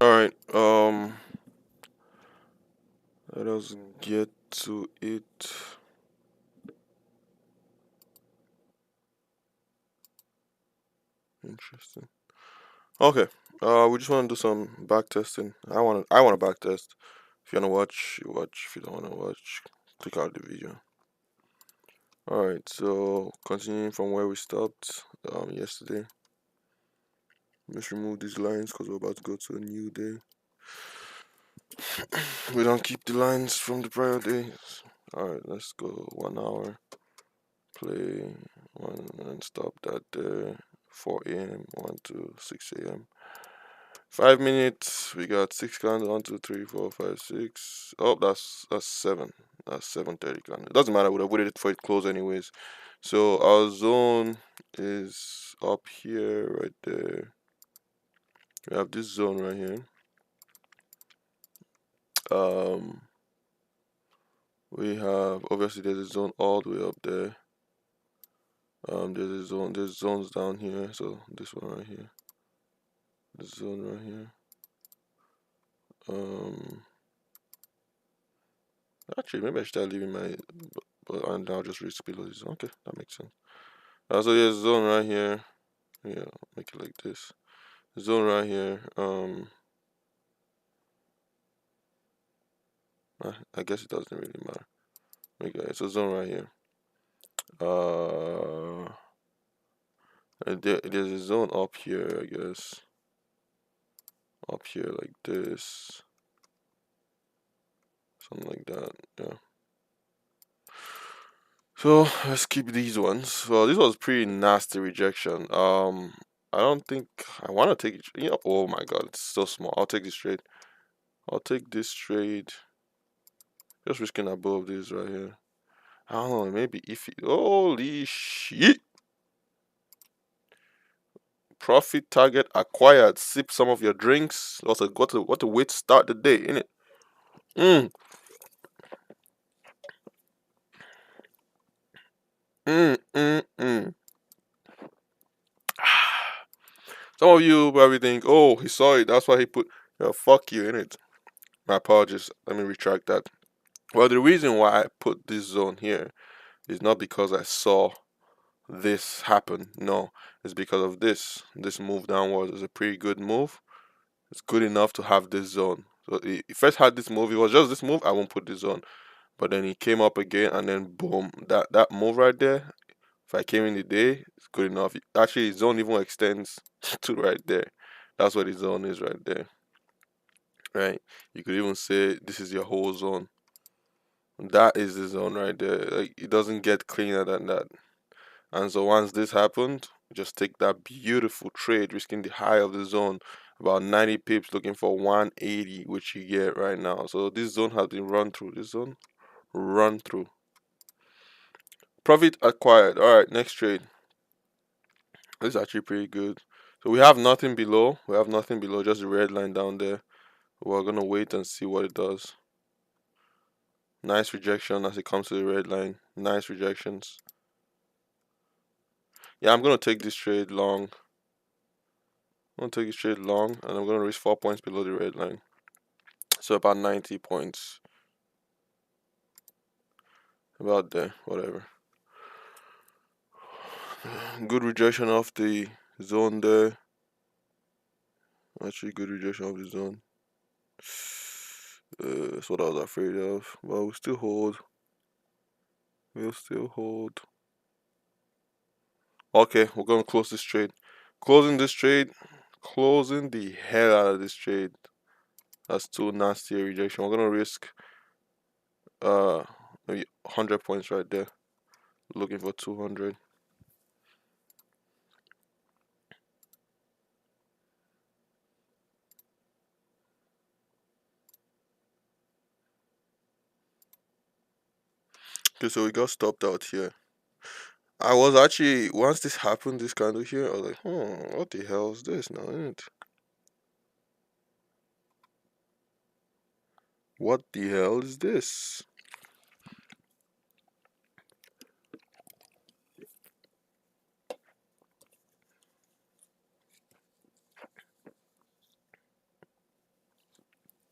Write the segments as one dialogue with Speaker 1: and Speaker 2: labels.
Speaker 1: All right. Let us get to it. Interesting. Okay. We just want to do some back testing. I want to back test. If you wanna watch, you watch. If you don't wanna watch, click out the video. All right. So continuing from where we stopped yesterday. Let's remove these lines because we're about to go to a new day. We don't keep the lines from the prior days. All right. Let's go 1 hour. Play one and stop that there. 4 a.m. 1 to 6 a.m. 5 minutes. We got six candles. 1, 2, 3, 4, 5, 6. Oh, that's seven. That's 7:30 candle. It doesn't matter. We would have waited for it to close anyways. So our zone is up here, right there. We have this zone right here. Um, we have obviously there's a zone all the way up there. There's a zone. There's zones down here. So this one right here. This zone right here. Um, Actually, maybe I should start leaving my, but and I'll just read below this. Okay, that makes sense. So there's a zone right here. Yeah, make it like this. Zone right here. I guess it doesn't really matter. Okay, it's a zone right here. Uh, and there's a zone up here, I guess. Up here like this, something like that. Yeah. So let's keep these ones. Well, this was pretty nasty rejection. I don't think I want to take it. Oh my god, it's so small. I'll take this trade. I'll take this trade. Just risking above this right here. I don't know. Maybe if it. Holy shit! Profit target acquired. Sip some of your drinks. What a way to start the day, innit? Mm, mm. Some of you probably think, oh, he saw it. That's why he put. Yo, fuck you, innit? My apologies. Let me retract that. Well, the reason why I put this zone here is not because I saw this happen. No, it's because of this. This move downwards is a pretty good move. It's good enough to have this zone. So he first had this move. It was just this move. I won't put this on. But then he came up again, and then boom, that move right there. If I came in the day, it's good enough. Actually, his zone even extends to right there. That's what his zone is right there. Right. You could even say this is your whole zone. That is the zone right there. Like it doesn't get cleaner than that. And so once this happened, just take that beautiful trade, risking the high of the zone, about 90 pips, looking for 180, which you get right now. So this zone has been run through. This zone run through. Profit acquired. All right, next trade. This is actually pretty good. So we have nothing below. We have nothing below, just the red line down there. We're gonna wait and see what it does. Nice rejection as it comes to the red line. Nice rejections. Yeah, I'm gonna take this trade long. I'm gonna take this trade long, and I'm gonna reach 4 points below the red line. So about 90 points. About there, whatever. Good rejection of the zone there. Actually, good rejection of the zone. That's what I was afraid of. But we'll still hold. We'll still hold. Okay, we're gonna close this trade. Closing this trade. Closing the hell out of this trade. That's too nasty a rejection. We're gonna risk uh maybe 100 points right there. Looking for 200. Okay, so we got stopped out here. I was actually once this happened, this kind of here, I was like, what the hell is this now, isn't it? What the hell is this?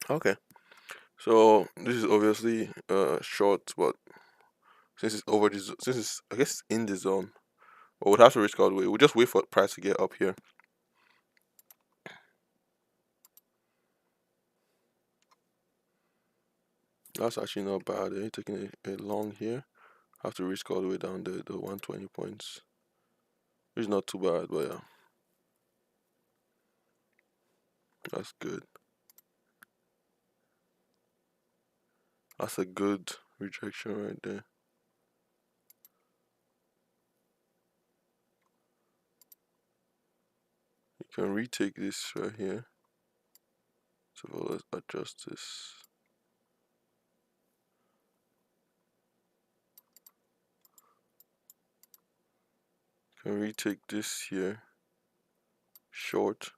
Speaker 1: Okay. So this is obviously short, but since it's over this, since it's I guess in the zone, but we'd have to risk all the way. We'll just wait for the price to get up here. That's actually not bad. Taking a long here. Have to risk all the way down the 120 points. Which is not too bad, but yeah, that's good. That's a good rejection right there. You can retake this right here. So let's adjust this. You can retake this here. Short.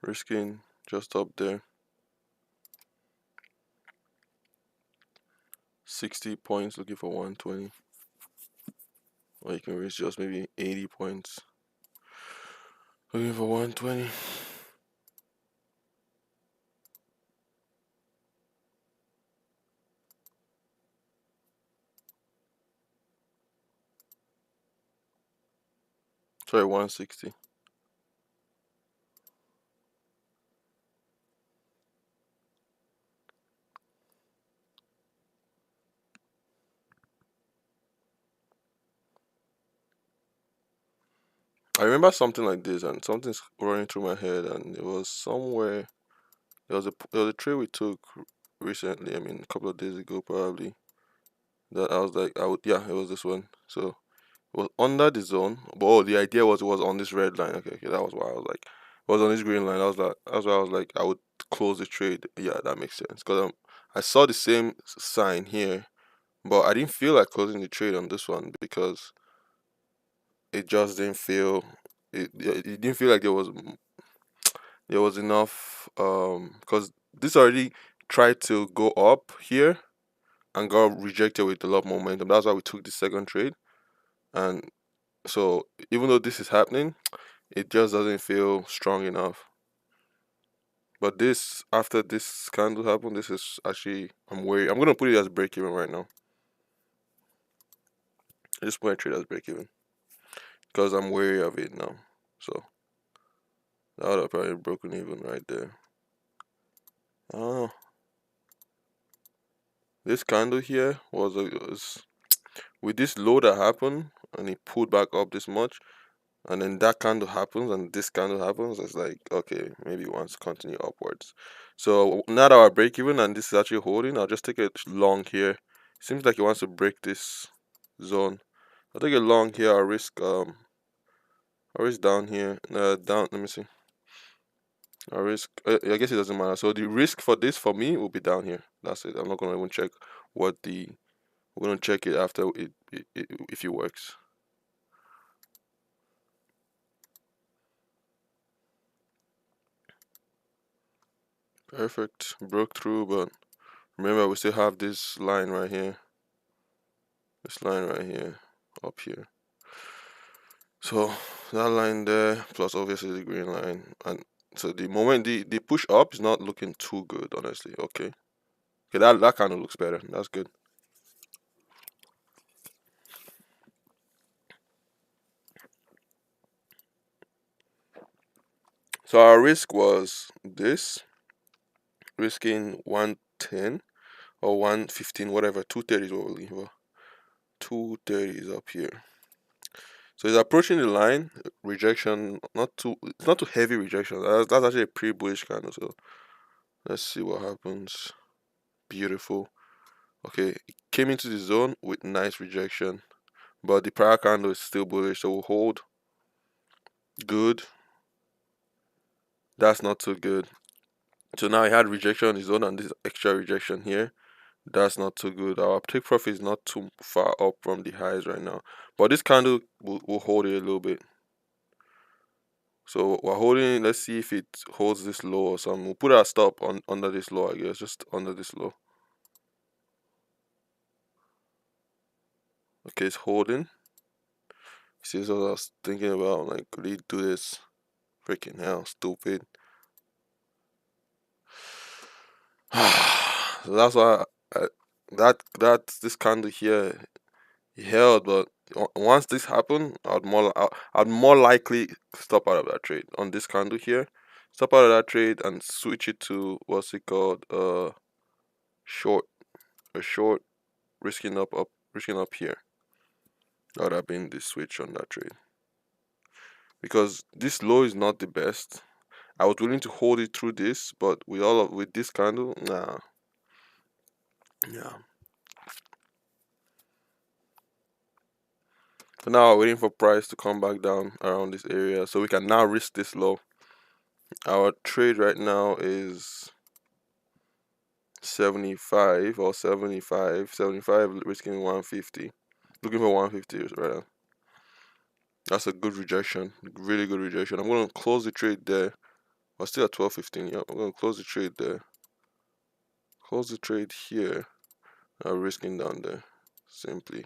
Speaker 1: Risking just up there. 60 points looking for 120. Or you can risk just maybe 80 points. Looking for 120. Sorry, 160. I remember something like this, and something's running through my head, and it was somewhere. There was a trade we took recently. I mean, a couple of days ago, probably. That I was like, yeah, it was this one. So it was under the zone, but oh, the idea was it was on this red line. Okay, that was why I was like, it was on this green line. I was like, that's why I was like, I would close the trade. Yeah, that makes sense because I saw the same sign here, but I didn't feel like closing the trade on this one because it just didn't feel it didn't feel like there was enough because this already tried to go up here and got rejected with a lot of momentum. That's why we took the second trade. And so even though this is happening, it just doesn't feel strong enough. But this, after this candle happened, this is actually, I'm worried. I'm gonna put it as break even right now. I just put my trade as break even because I'm wary of it now. So that would have probably broken even right there. Oh, this candle here was with this low that happened and it pulled back up this much, and then that candle happens and this candle happens. It's like, okay, maybe it wants to continue upwards. So now that I break even and this is actually holding, I'll just take it long here. Seems like it wants to break this zone. I'll take it long here. I'll risk down here. Down, let me see. I'll risk, I guess it doesn't matter. So the risk for this for me will be down here. That's it. I'm not gonna even check what the we're gonna check it after it if it works. Perfect. Broke through, but remember we still have this line right here. This line right here, up here. So that line there, plus obviously the green line, and so the moment the push up is not looking too good, honestly. Okay, okay, that kind of looks better. That's good. So our risk was this, risking 110 or 115, whatever. 230 is what we're looking for. 230 is up here. So it's approaching the line. Rejection, not too. It's not too heavy rejection. That's actually a pretty bullish candle. So let's see what happens. Beautiful. Okay, it came into the zone with nice rejection, but the prior candle is still bullish. So we'll hold. Good. That's not so good. So now I had rejection on the zone and this extra rejection here. That's not too good. Our take profit is not too far up from the highs right now, but this candle will hold it a little bit. So we're holding. Let's see if it holds this low or something. We'll put our stop on under this low, I guess, just under this low. Okay, it's holding. See, what I was thinking about. Like, could he do this? Freaking hell, stupid. So that's why that this candle here held, but once this happened, I'd more likely stop out of that trade on this candle here, stop out of that trade and switch it to what's it called, short, a short, risking up here. That would have been the switch on that trade because this low is not the best. I was willing to hold it through this, but with this candle, nah, yeah. So now we're waiting for price to come back down around this area so we can now risk this low. Our trade right now is 75 or 75 risking 150. Looking for 150 rather. That's a good rejection, really good rejection. I'm going to close the trade there. We're still at 12.15. Yeah, I'm going to close the trade there. Close the trade here. Risking down there simply.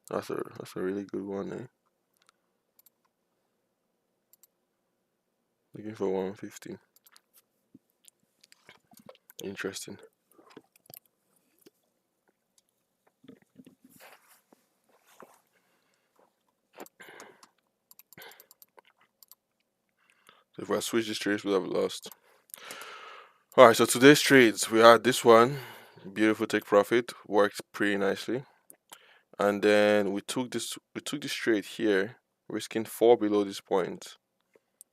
Speaker 1: That's a really good one, eh? Looking for 150. Interesting. So if I switch these trades, we'll have lost. Alright, so today's trades, we had this one, beautiful take profit, worked pretty nicely. And then we took this trade here, risking 4 below this point,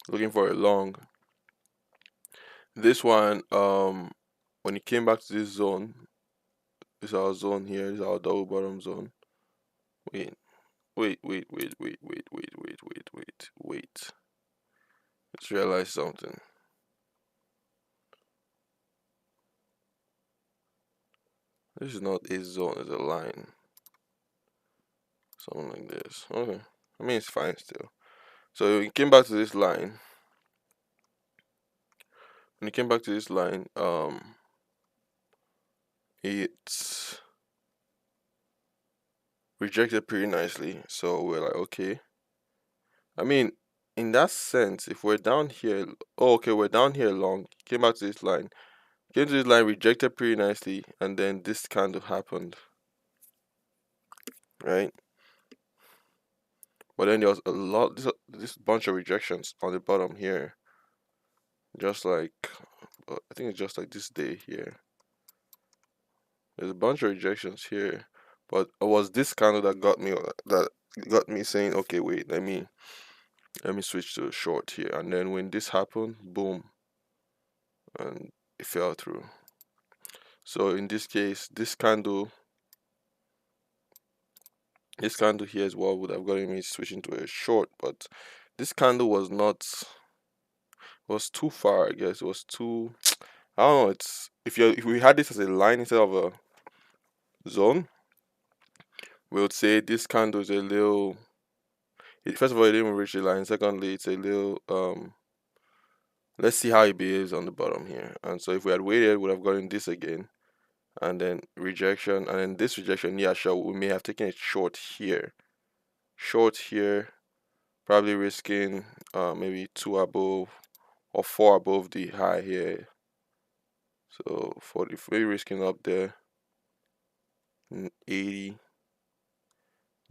Speaker 1: looking for a long. This one, when it came back to this zone, this is our zone here, this is our double bottom zone. Wait. Let's realize something. This is not a zone, it's a line. Something like this. Okay. I mean, it's fine still. So it came back to this line. When it came back to this line, it's rejected pretty nicely. So we're like, okay. I mean, in that sense, if we're down here, oh, okay, we're down here long. Came back to this line. Came to this line, rejected pretty nicely, and then this candle happened. Right? But then there was a lot, this bunch of rejections on the bottom here. Just like, I think it's just like this day here. There's a bunch of rejections here, but it was this candle that got me saying, okay, wait, let me switch to a short here. And then when this happened, boom, and it fell through. So in this case, this candle here is what would have gotten me switching to a short, but this candle was too far, I guess. It was too, I don't know, it's if we had this as a line instead of a zone, we would say this candle is a little, first of all, it didn't reach the line. Secondly, it's a little, let's see how it behaves on the bottom here. And so if we had waited, we would have gotten this again, and then rejection, and then this rejection. Yeah, sure, we may have taken it short here, probably risking maybe 2 above or 4 above the high here. So 40, maybe risking up there, 80,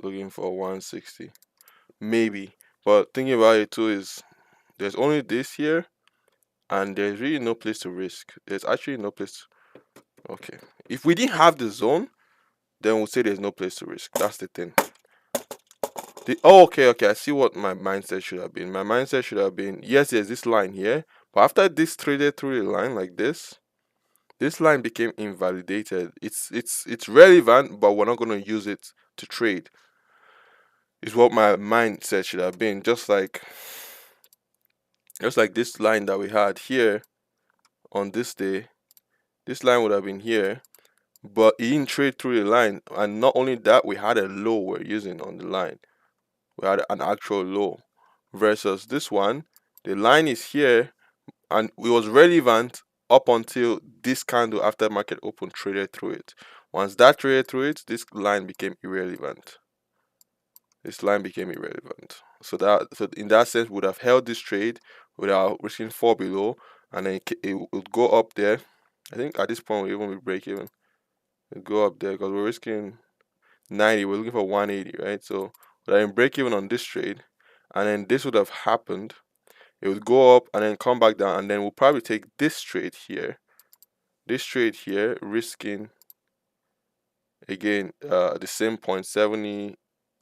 Speaker 1: looking for 160, maybe. But thinking about it too is there's only this here, and there's really no place to risk. There's actually no place. Okay, if we didn't have the zone, then we'll say there's no place to risk. That's the thing. Oh, okay. I see what my mindset should have been. My mindset should have been, yes, there's this line here, but after this traded through the line like this line became invalidated. It's relevant, but we're not going to use it to trade. Is what my mindset should have been. Just like this line that we had here on this day, this line would have been here, but it didn't trade through the line. And not only that, we had a low we're using on the line. We had an actual low versus this one. The line is here, and it was relevant up until this candle after market open traded through it. Once that traded through it, this line became irrelevant. this line became irrelevant. So in that sense, we would have held this trade without risking 4 below, and then it would go up there. I think at this point we even be break even. It go up there because we're risking 90. We're looking for 180, right? So we're in break even on this trade, and then this would have happened. It would go up and then come back down, and then we'll probably take this trade here, risking again the same point 70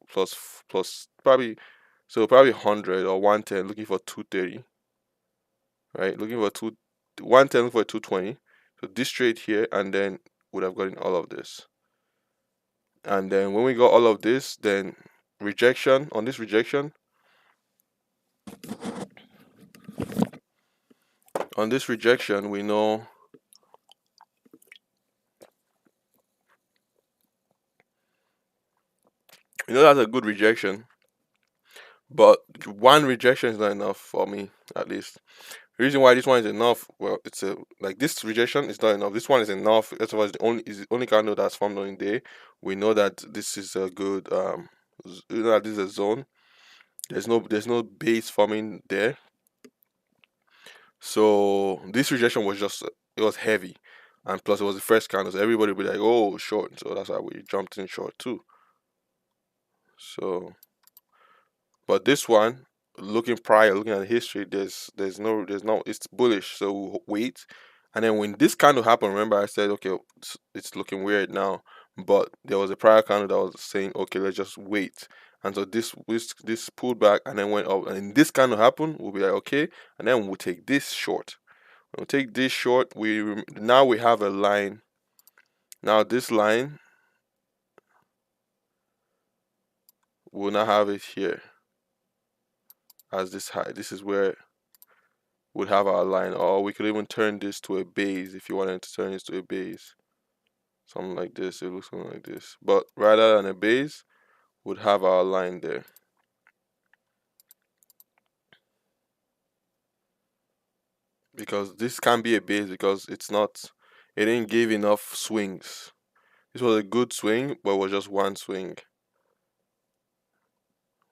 Speaker 1: plus probably, so probably 100 or 110, looking for 230, right? Looking for 110 for 220. So this trade here, and then would have gotten all of this. And then when we got all of this, then rejection on this rejection. On this rejection, we know that's a good rejection, but one rejection is not enough for me, at least. The reason why this one is enough, well, it's a like this rejection is not enough. This one is enough. That's why it's the only candle that's formed on the day. We know that this is a good that this is a zone. There's no base forming there. So this rejection was just, it was heavy, and plus it was the first candle, so everybody would be like, oh, short. So that's why we jumped in short too. So, but this one, looking at history, there's no, it's bullish. So we'll wait, and then when this candle happened, remember I said, okay, it's looking weird now, but there was a prior candle that was saying, okay, let's just wait. And so this pulled back and then went up, and this candle happened, we'll be like, okay, and then we'll take this short. We'll take this short. Now we have a line. Now this line, we'll not have it here as this high. This is where we'd have our line, or we could even turn this to a base if you wanted to turn this to a base. Something like this. It looks something like this. But rather than a base, would have our line there. Because this can't be a base because it didn't give enough swings. This was a good swing, but it was just one swing.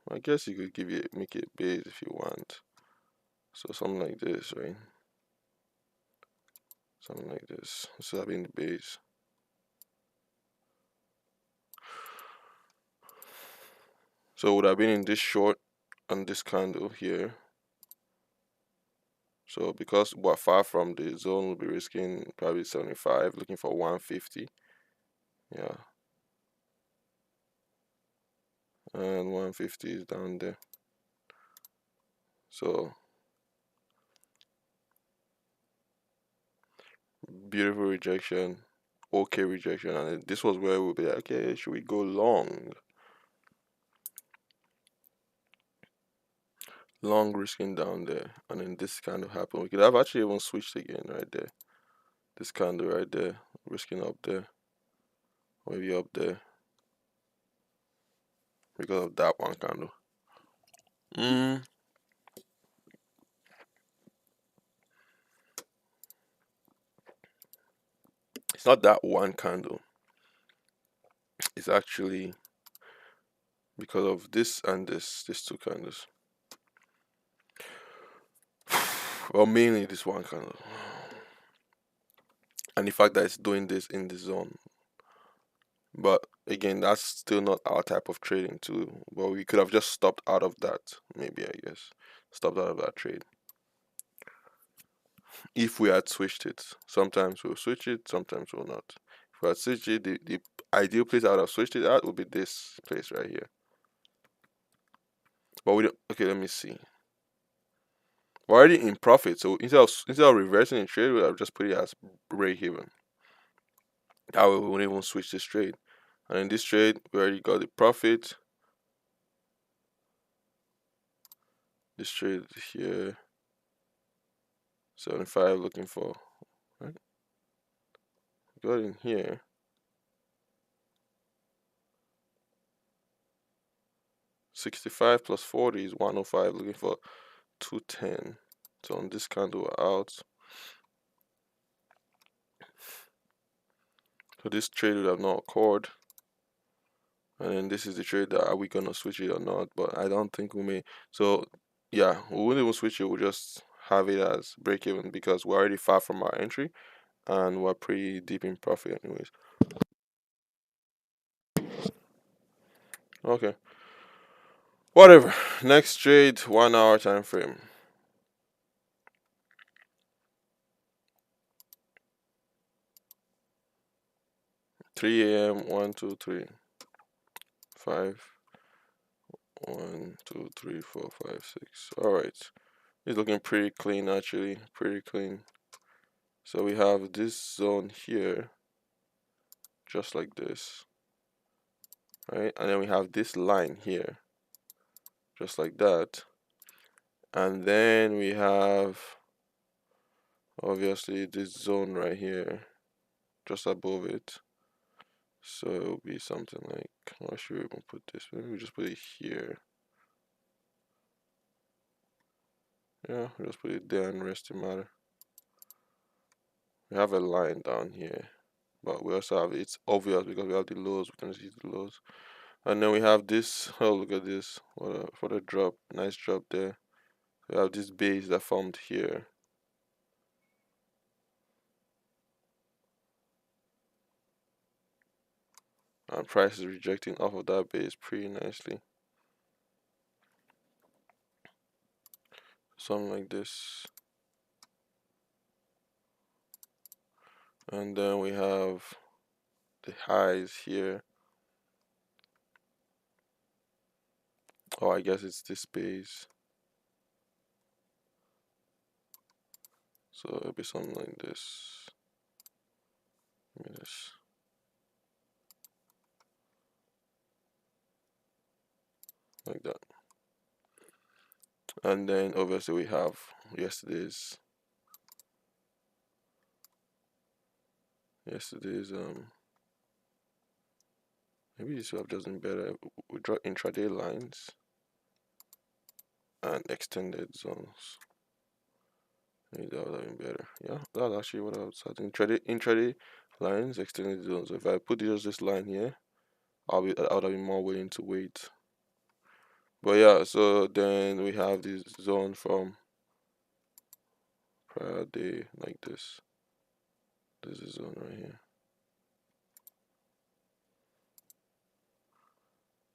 Speaker 1: I guess you could make it base if you want. So something like this, right? Something like this. This would have been the base. So it would have been in this short and this candle here. So because we're far from the zone, we'll be risking probably 75, looking for 150. Yeah. And 150 is down there. So beautiful rejection, okay rejection, and this was where we'll be like, okay, should we go long? Long risking down there, and then this kind of happened. We could have actually even switched again right there. This candle right there, risking up there, maybe up there, because of that one candle. It's not that one candle. It's actually because of this and these two candles. Well, mainly this one candle. And the fact that it's doing this in the zone. But again, that's still not our type of trading too. But we could have just stopped out of that, maybe, I guess. Stopped out of that trade. If we had switched it. Sometimes we'll switch it, sometimes we'll not. If we had switched it, the ideal place I would have switched it at would be this place right here. But we don't, okay, let me see. We're already in profit, so instead of reversing the trade, we have just put it as break even. That way we won't even switch this trade. And in this trade, we already got the profit. This trade here, 75 looking for, right? Got in here. $65 plus 40 is 105, looking for 210. So on this candle we're out. So this trade would have not occurred. And then this is the trade that are we gonna switch it or not? But I don't think we may. So yeah, we won't even switch it. We'll just have it as break even because we're already far from our entry and we're pretty deep in profit anyways. Okay. Whatever. Next trade, 1 hour time frame. 3 a.m. 1, 2, 3, 5. 1, 2, 3, 4, 5, 6. Alright. It's looking pretty clean actually. Pretty clean. So we have this zone here, just like this. Right? And then we have this line here, just like that. And then we have obviously this zone right here, just above it. So it'll be something like, how should we even put this? Maybe we just put it here. Yeah, we'll just put it there and rest it matter. We have a line down here, but we also have, it's obvious because we have the lows, we can see the lows. And then we have this, oh look at this, what a drop, nice drop there. We have this base that formed here. And price is rejecting off of that base pretty nicely. Something like this. And then we have the highs here. Oh, I guess it's this base. So it'll be something like this. This. Like that. And then obviously we have yesterday's maybe this would have just been better. We draw intraday lines and extended zones. Maybe that would have been better. Yeah, that's actually what I was saying. Intraday lines, extended zones. So if I put just this line here, I would have been more willing to wait. But yeah, so then we have this zone from prior day like this. This is zone right here.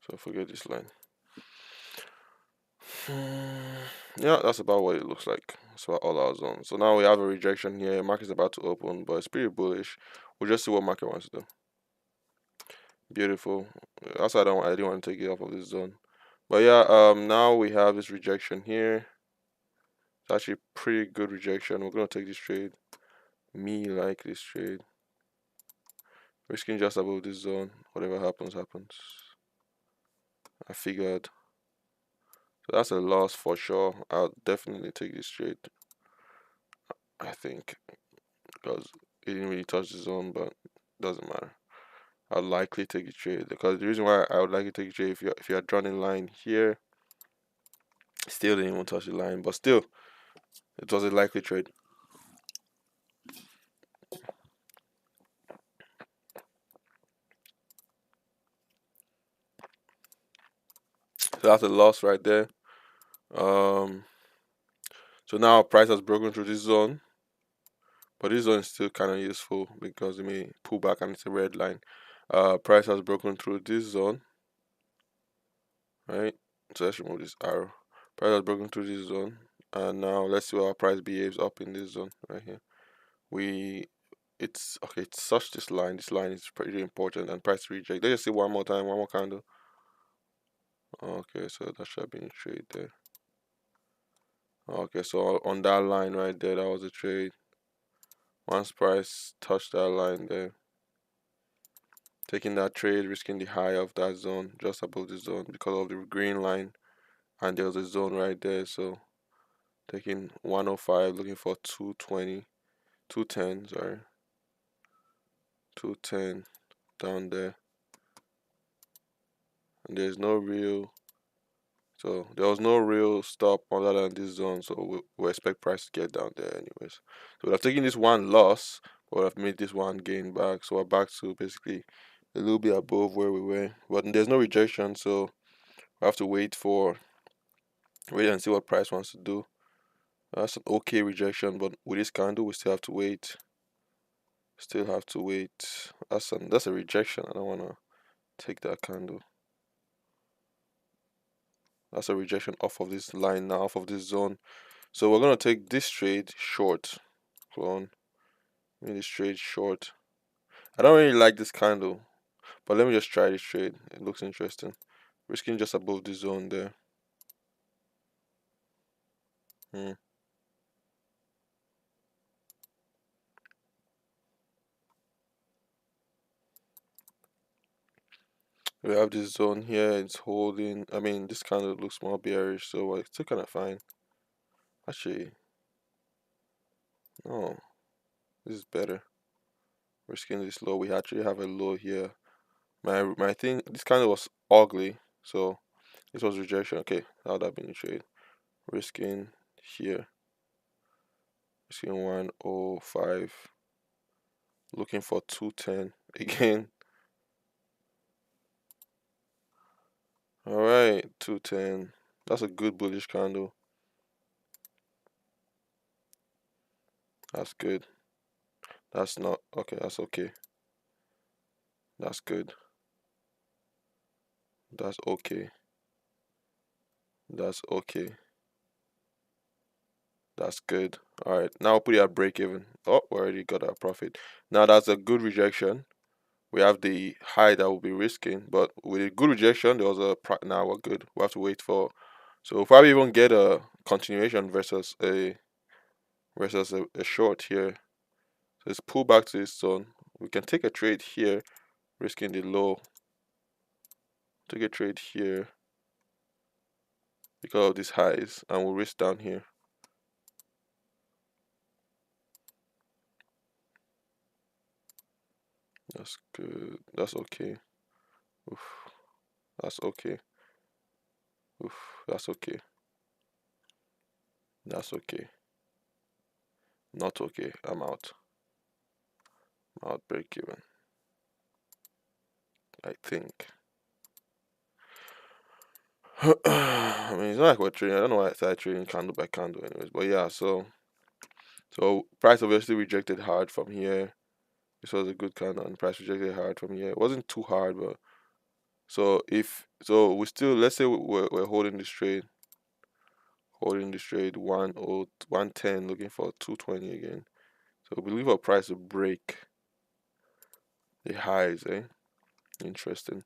Speaker 1: So forget this line. Yeah, that's about what it looks like. That's about all our zones. So now we have a rejection here. Market's about to open, but it's pretty bullish. We'll just see what market wants to do. Beautiful. That's why I didn't want to take it off of this zone. But yeah, now we have this rejection here. It's actually pretty good rejection. We're gonna take this trade. Me like this trade. Risking just above this zone. Whatever happens, happens. I figured. So that's a loss for sure. I'll definitely take this trade. I think because it didn't really touch the zone, but doesn't matter. I'll likely take a trade because the reason why I would likely take a trade if you're drawn in line here, still didn't even touch the line, but still it was a likely trade. So that's a loss right there. Um, so now price has broken through this zone, but this zone is still kind of useful because it may pull back and it's a red line. Price has broken through this zone, right? So let's remove this arrow. Price has broken through this zone, and now let's see how our price behaves up in this zone right here. It's okay. It's such this line. This line is pretty important, and price reject. Let's just see one more time, one more candle. Okay, so that should be a trade there. Okay, so on that line right there, that was a trade. Once price touched that line there, taking that trade, risking the high of that zone, just above the zone because of the green line, and there was a zone right there. So taking 105, looking for 220, 210, sorry, 210 down there, and there's no real. So there was no real stop other than this zone, so we expect price to get down there anyways. So we're taking this one loss, but we've made this one gain back. So we're back to basically a little bit above where we were, but there's no rejection, so we have to wait and see what price wants to do. That's an okay rejection, but with this candle, we still have to wait. Still have to wait. That's a rejection. I don't wanna take that candle. That's a rejection off of this line now, off of this zone. So we're gonna take this trade short. Hold on, make this trade short. I don't really like this candle, but let me just try this trade. It looks interesting. Risking just above the zone there. Hmm. We have this zone here. It's holding. I mean, this candle looks more bearish, so it's still kind of fine. Actually, no, this is better. Risking this low. We actually have a low here. My thing. This candle was ugly, so this was rejection. Okay, that would have been a trade. Risking here. Risking 105. Looking for 210 again. All right, 210. That's a good bullish candle. That's good. That's not okay. That's okay. That's good. That's okay. That's okay. That's good. All right. Now put it at break even. Oh, we already got our profit. Now that's a good rejection. We have the high that we'll be risking, but with a good rejection, there was a now we're good. We have to wait for. So we'll probably even get a continuation versus a short here. So let's pull back to this zone. We can take a trade here, risking the low. Take a trade here because of these highs, and we'll risk down here. That's good. That's okay. Oof. That's okay. Oof. That's okay. That's okay. Not okay. I'm out. I'm out break even. I think. I mean, it's not like we're trading. I don't know why I started trading candle by candle, anyways. But yeah, so price obviously rejected hard from here. This was a good candle, and price rejected hard from here. It wasn't too hard, but so we still, let's say we're holding this trade 110, looking for 220 again. So we believe our price will break the highs, eh? Interesting.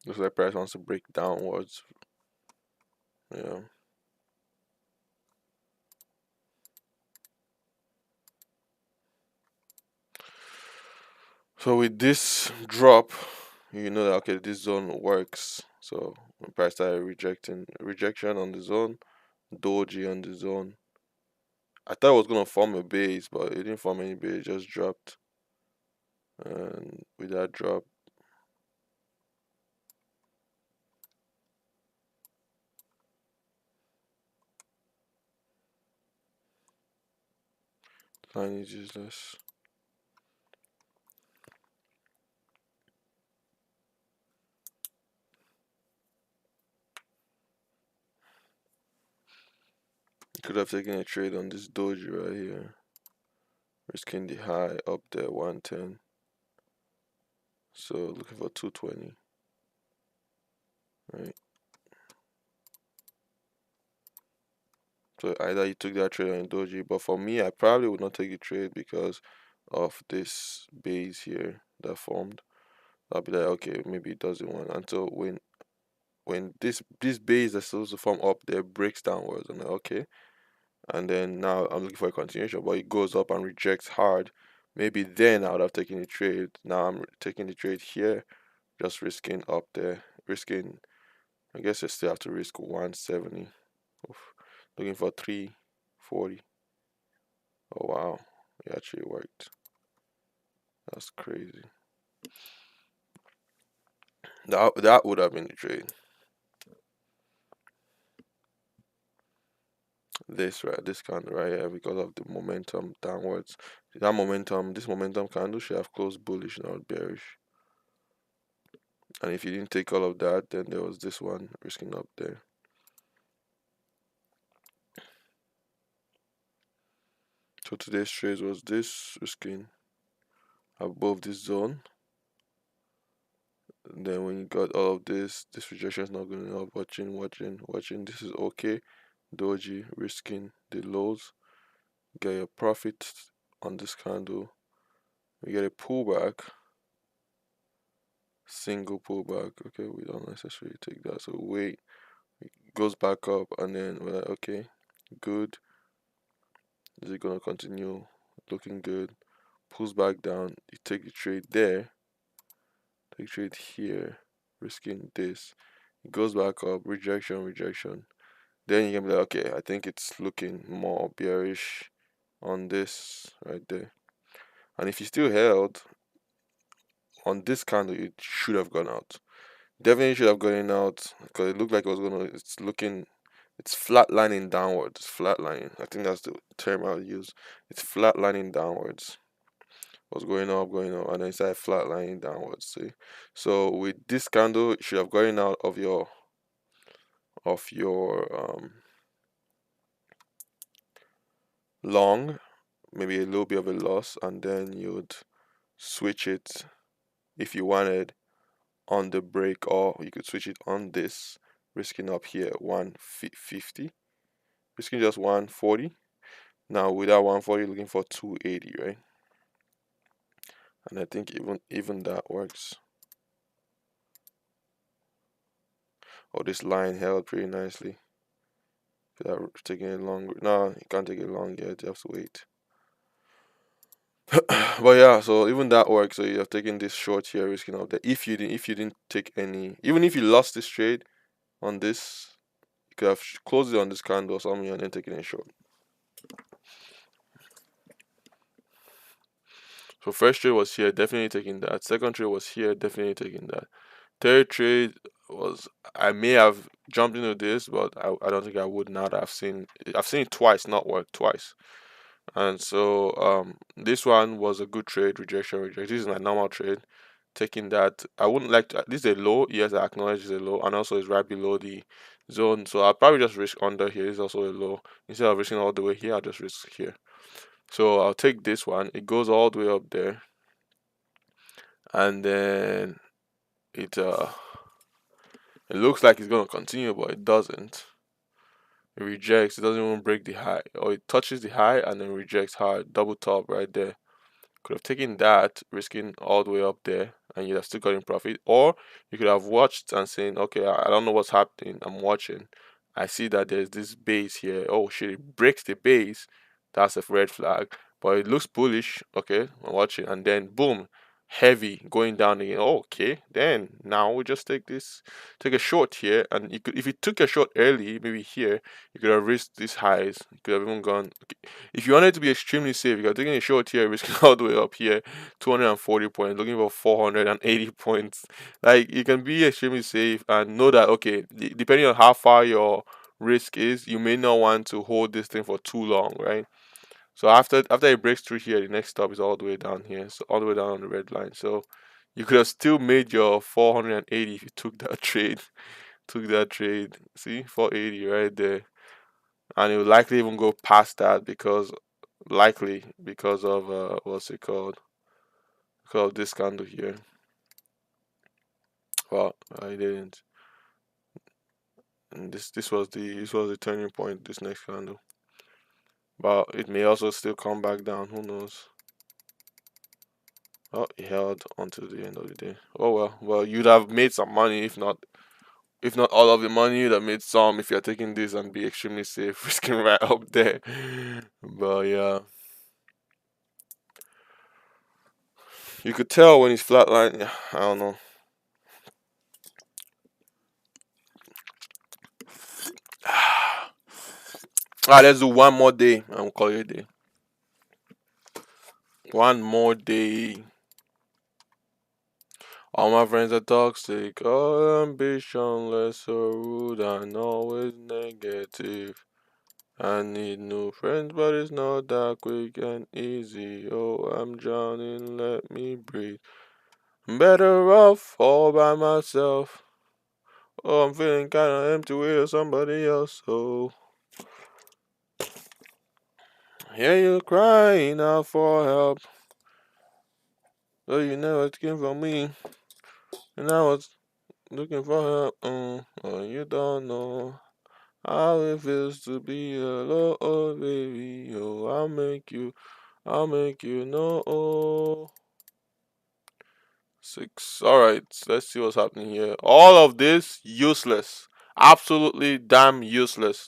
Speaker 1: Looks like price wants to break downwards. Yeah. So with this drop, you know that okay, this zone works. So when price started rejection on the zone, doji on the zone. I thought it was gonna form a base, but it didn't form any base, it just dropped. And with that drop, line is useless. Could have taken a trade on this doji right here. Risking the high up there, 110. So looking for 220. Right. So either you took that trade on doji, but for me, I probably would not take the trade because of this base here that formed. I'll be like, okay, maybe it doesn't want until when this base that's supposed to form up there breaks downwards. I'm like, okay, and then now I'm looking for a continuation, but it goes up and rejects hard. Maybe then I would have taken the trade. Now I'm taking the trade here, just risking up there, risking. I guess I still have to risk 170. Oof. Looking for 340. Oh wow, it actually worked. That's crazy. That would have been the trade. This candle right here, because of the momentum downwards. This momentum candle should have closed bullish, not bearish. And if you didn't take all of that, then there was this one risking up there. So today's trade was this risking above this zone. And then when you got all of this rejection is not going up. Watching. This is okay. Doji risking the lows. Get your profit on this candle. We get a pullback. Single pullback. Okay, we don't necessarily take that. So wait. It goes back up and then we're like, okay, good. Is it gonna continue looking good? Pulls back down. You take the trade there. Take trade here. Risking this. It goes back up. Rejection. Then you can be like, okay, I think it's looking more bearish on this right there. And if you still held on this candle, it should have gone out. Definitely should have gone out because it looked like it was gonna. It's flatlining downwards. It's flatlining. I think that's the term I'll use. It's flatlining downwards. It was going up, and then it started flatlining downwards. See, so with this candle, it should have gone out of your long, maybe a little bit of a loss, and then you'd switch it if you wanted on the break, or you could switch it on this, risking up here 150, risking just 140. Now without 140, looking for 280, right? And I think even that works. Oh, this line held pretty nicely. Without taking it long. No, you can't take it long yet. You have to wait. But yeah, so even that works. So you have taken this short here, risking up there. If you didn't take any, even if you lost this trade on this, you could have closed it on this candle or something and then taken it short. So first trade was here, definitely taking that. Second trade was here, definitely taking that. Third trade was, I may have jumped into this, but I don't think I would now that I've seen it twice not work twice. And so this one was a good trade, rejection. This is my normal trade. Taking that, I wouldn't like to, this is a low, yes, I acknowledge it's a low, and also it's right below the zone. So I'll probably just risk under here. It's also a low. Instead of risking all the way here, I'll just risk here. So I'll take this one. It goes all the way up there, and then it looks like it's gonna continue, but it doesn't. It rejects. It doesn't even break the high, or it touches the high and then rejects hard. Double top right there. Could have taken that, risking all the way up there, and you'd have still gotten profit. Or you could have watched and saying, okay, I don't know what's happening. I'm watching. I see that there's this base here. Oh shit, it breaks the base. That's a red flag. But it looks bullish. Okay, I'm watching. And then boom, heavy going down again. Oh, okay, then now we just take a short here. And you could, if you took a short early, maybe here, you could have risked these highs. You could have even gone, okay. If you wanted to be extremely safe, you could have taken a short here, risking all the way up here, 240 points, looking for 480 points. Like, you can be extremely safe and know that, okay, depending on how far your risk is, you may not want to hold this thing for too long, right? So after it breaks through here, the next stop is all the way down here, so all the way down on the red line. So you could have still made your 480 if you took that trade. Took that trade. See, 480 right there, and it will likely even go past that because of what's it called? Because of this candle here. Well, I didn't. And this was the turning point. This next candle, but it may also still come back down. Who knows? Oh, it held until the end of the day. Oh well, you'd have made some money if not all of the money. You'd have made some if you're taking this and be extremely safe, risking right up there. But yeah, you could tell when it's flatline. Yeah, I don't know. Alright, let's do one more day and we'll call it a day. One more day. All my friends are toxic. All ambitionless, so rude and always negative. I need new friends, but it's not that quick and easy. Oh, I'm drowning, let me breathe. I'm better off all by myself. Oh, I'm feeling kinda empty with somebody else. Oh, hear you crying out for help. Oh, you never came for me, and I was looking for help. Oh, you don't know how it feels to be alone, oh, baby. Oh, I'll make you know. 6. Alright, let's see what's happening here. All of this useless. Absolutely damn useless.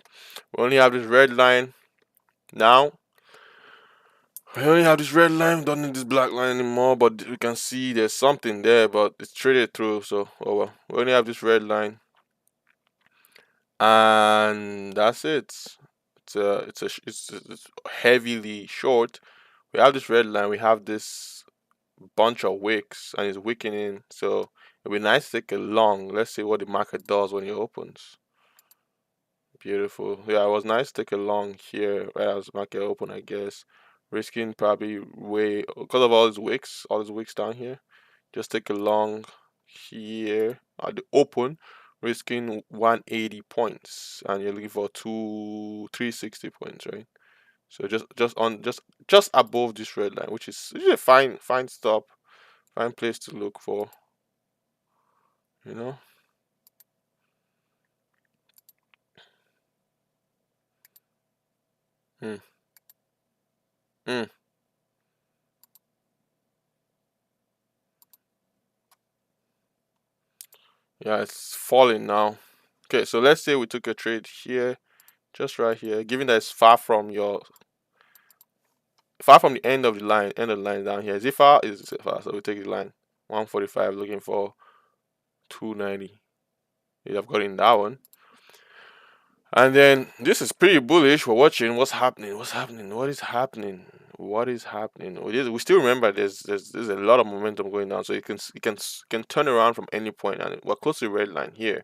Speaker 1: We only have this red line now. We only have this red line, we don't need this black line anymore, but we can see there's something there, but it's traded through, so oh well. We only have this red line. And that's it. It's heavily short. We have this red line, we have this bunch of wicks, and it's weakening, so it'd be nice to take a long. Let's see what the market does when it opens. Beautiful. Yeah, it was nice to take a long here right as the market open, I guess. Risking probably way because of all these wicks down here. Just take a long here at the open, risking 180 points, and you're looking for 360 points, right? So just above this red line, which is a fine stop, fine place to look for, you know. Hmm. Hmm. Yeah, it's falling now. Okay, so let's say we took a trade here, just right here, given that it's far from the end of the line down here. Is it far? Is it far? So we take the line 145, looking for 290. You have got in that one. And then this is pretty bullish. We're watching what's happening. What's happening? What is happening? What is happening? We still remember there's a lot of momentum going down, so you can turn around from any point, and we're close to the red line here.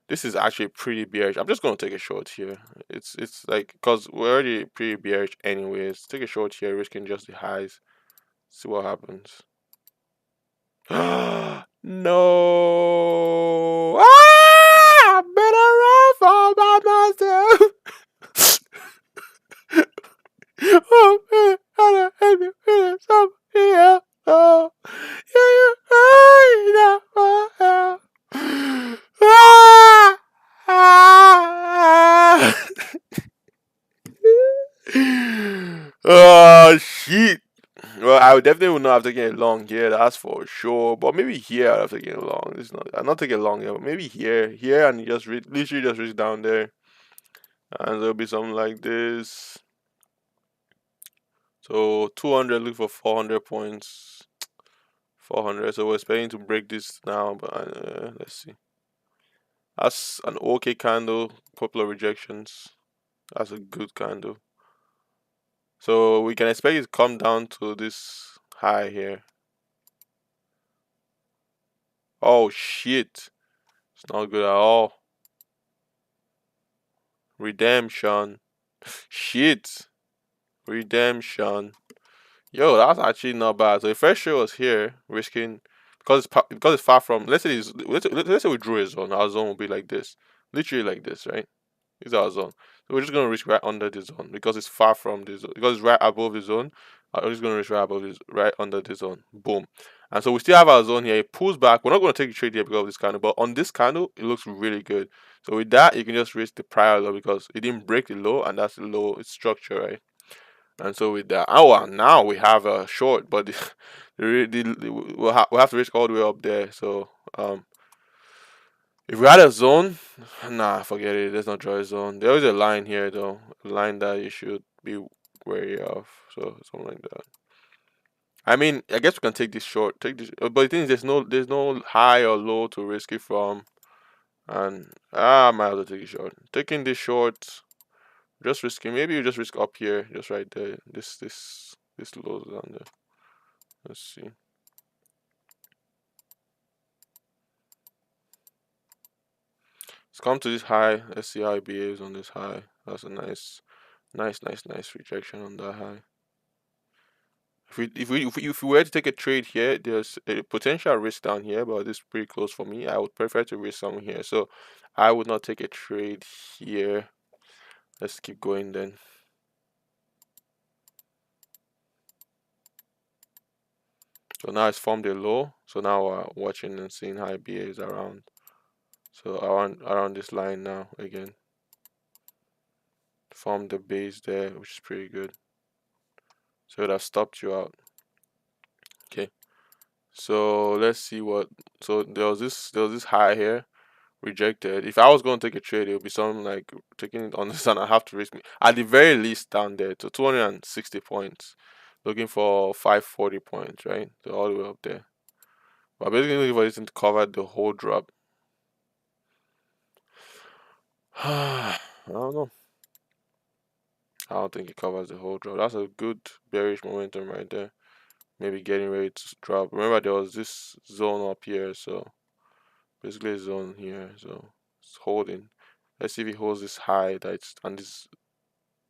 Speaker 1: This is actually pretty bearish. I'm just gonna take a short here. It's like because we're already pretty bearish anyways. Take a short here, risking just the highs. See what happens. No! Ah! Better off all by myself. Oh man, how to help you feel somebody else? Oh, yeah, you crying out for help. Ah! Ah! Oh shit. Well, I would definitely would not have taken it long here, that's for sure. But maybe here I'd have taken it long. It's not I'm not taking it long here, but maybe here and literally just reach down there. And there'll be something like this. So 200 look for 400 points. 400. So we're expecting to break this now, but let's see. That's an okay candle. Couple of rejections. That's a good candle. So we can expect it to come down to this high here. Oh shit. It's not good at all. Redemption. Shit. Redemption. Yo, that's actually not bad. So the first show was here, risking because it's far from. Let's say we drew a zone. Our zone will be like this, literally like this, right? This is our zone. So we're just gonna reach right under the zone because it's far from the zone. Because it's right above the zone. We're just gonna reach right above this, right under the zone. Boom. And so we still have our zone here. It pulls back. We're not gonna take a trade here because of this candle, but on this candle, it looks really good. So with that, you can just reach the prior low because it didn't break the low, and that's the low its structure, right? And so with that, oh well, now we have a short, but we'll have to reach all the way up there. So if we had a zone, nah, forget it. Let's not draw a zone. There is a line here though, a line that you should be wary of. So something like that. I mean, I guess we can take this short, take this, but the thing is, there's no high or low to risk it from, and I might have to take it short. Taking this short, just risking. Maybe you just risk up here, just right there. This This low down there. Let's see. Let's come to this high. Let's see how it behaves on this high. That's a nice rejection on that high. If we were to take a trade here, there's a potential risk down here, but this is pretty close for me. I would prefer to risk some here, so I would not take a trade here. Let's keep going then. So now it's formed a low. So now we're watching and seeing how it behaves around. So around this line now again. Formed the base there, which is pretty good. So that stopped you out. Okay. So let's see what. So there was this high here, rejected. If I was going to take a trade, it would be something like taking it on the sun. I have to risk me at the very least down there to 260 points, looking for 540 points, right? So all the way up there. But basically looking for this to cover the whole drop. I don't know. I don't think it covers the whole drop. That's a good bearish momentum right there. Maybe getting ready to drop. Remember there was this zone up here, so basically a zone here, so it's holding. Let's see if it holds this high that's on this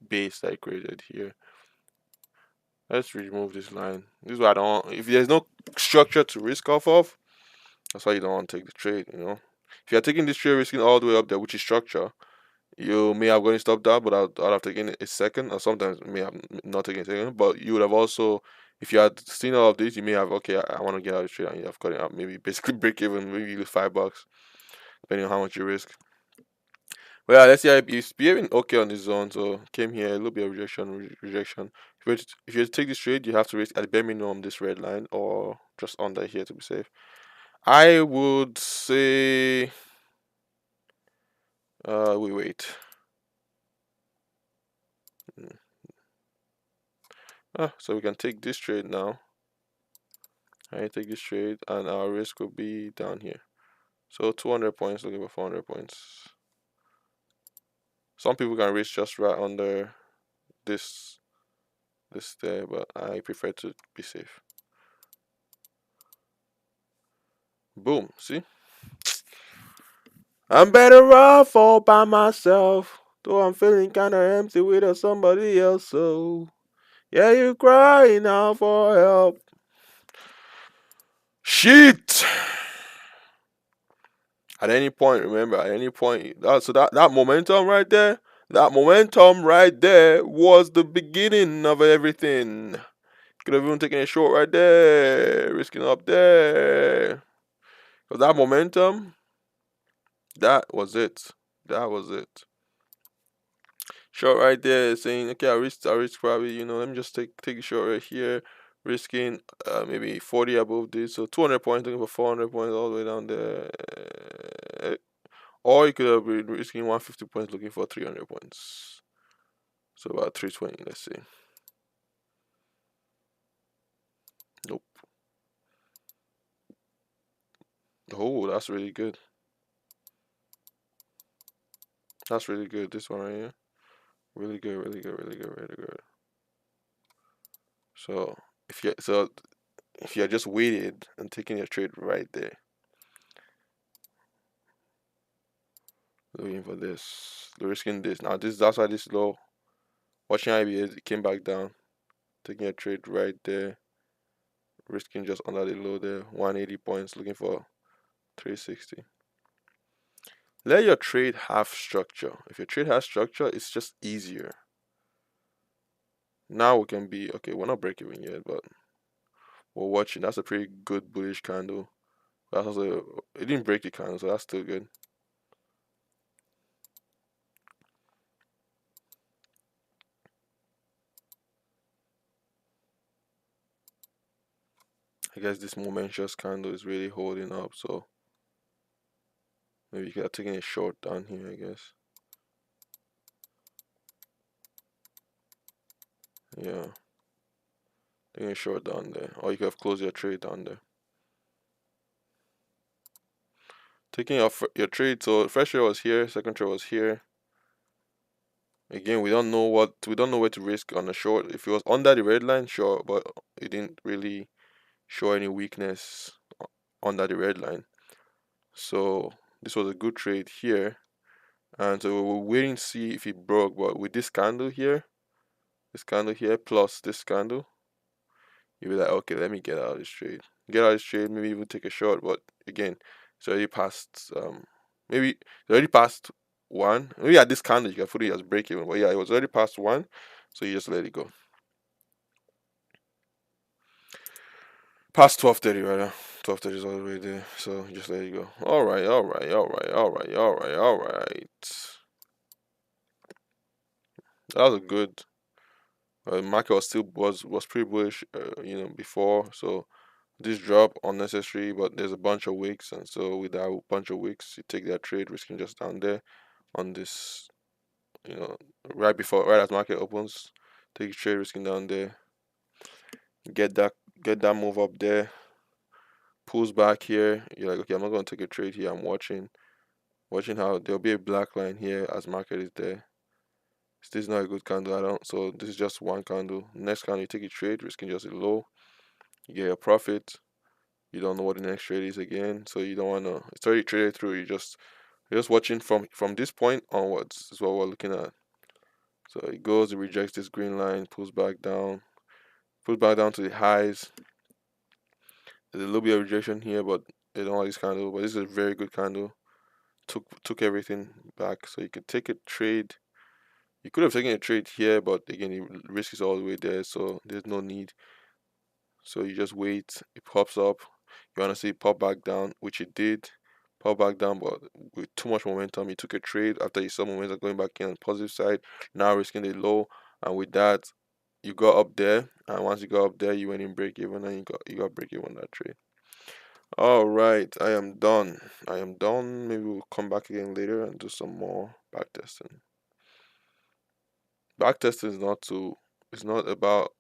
Speaker 1: base that I created here. Let's remove this line. This is why I don't. If there's no structure to risk off of, that's why you don't want to take the trade. If you're taking this trade, risking all the way up there, which is structure, you may have going stop down, but I'd have taken a second, or sometimes may have not taken a second. But you would have also, if you had seen all of this, you may have okay, I want to get out of the trade, and you have cut it out. Maybe basically break even, maybe you lose $5, depending on how much you risk. But yeah, let's see how it's behaving okay on this zone. So came here, a little bit of rejection. If you take this trade, you have to risk at the bare minimum this red line or just under here to be safe. I would say we wait. So we can take this trade now. I take this trade and our risk will be down here. So 200 points, looking for 400 points. Some people can risk just right under this there, but I prefer to be safe. Boom, see? I'm better off all by myself, though I'm feeling kinda empty without somebody else. So yeah, you crying out for help. Shit. At any point, remember, at any point, that momentum right there, was the beginning of everything. Could have even taken a short right there, risking up there. Cause that momentum, that was it. That was it. Short right there, saying, okay, I risk probably, let me just take a short right here, risking maybe 40 above this, so 200 points, looking for 400 points all the way down there. Or you could have been risking 150 points, looking for 300 points. So about 320, let's see. Nope. Oh, that's really good. That's really good. This one right here. Really good, really good, really good, really good. So if you're just waited and taking your trade right there, looking for this, risking this. Now that's why this low. Watching IBS, it came back down, taking a trade right there, risking just under the low there, 180 points, looking for 360. Let your trade have structure. If your trade has structure, it's just easier. Now we can be okay. We're not breaking even yet, but we're watching. That's a pretty good bullish candle. That's also it didn't break the candle, so that's still good. I guess this momentous candle is really holding up, so maybe you could have taken a short down here, I guess. Yeah, taking a short down there, or you could have closed your trade down there. Taking your trade, so first trade was here, second trade was here. Again, we don't know where to risk on the short. If it was under the red line, sure, but it didn't really show any weakness under the red line. So this was a good trade here, and so we were waiting to see if it broke. But with this candle here plus this candle, you'll be like, okay, let me get out of this trade. Get out of this trade, maybe even take a short. But again, it's already past. Maybe it's already past one. Maybe at this candle you can put it as break even. But yeah, it was already past one, so you just let it go. Past 12:30 rather. 12:30 is all the way there, so just let it go. All right, all right, all right, all right, all right, all right. That was a good. Market was still was pretty bullish, before. So this drop unnecessary, but there's a bunch of wicks, and so with that bunch of wicks, you take that trade, risking just down there on this, you know, right as market opens, take a trade, risking down there, get that get that move up there, pulls back here. You're like, okay, I'm not gonna take a trade here. I'm watching how there'll be a black line here as market is there. This is not a good candle. I don't. So this is just one candle. Next candle, you take a trade, risking just a low. You get a profit. You don't know what the next trade is again, so you don't wanna. It's already traded through. You're just watching from this point onwards. Is what we're looking at. So it goes, it rejects this green line, pulls back down to the highs. There's a little bit of rejection here, but they don't like this candle. But this is a very good candle. Took everything back, so you could take a trade. You could have taken a trade here, but again, the risk is all the way there, so there's no need. So you just wait. It pops up. You want to see it pop back down, which it did. Pop back down, but with too much momentum, you took a trade after you saw momentum going back in on the positive side. Now risking the low, and with that, you got up there. And once you got up there, you went in break even, and you got break even on that trade. All right, I am done. I am done. Maybe we'll come back again later and do some more back testing. Back testing is not to. It's not about.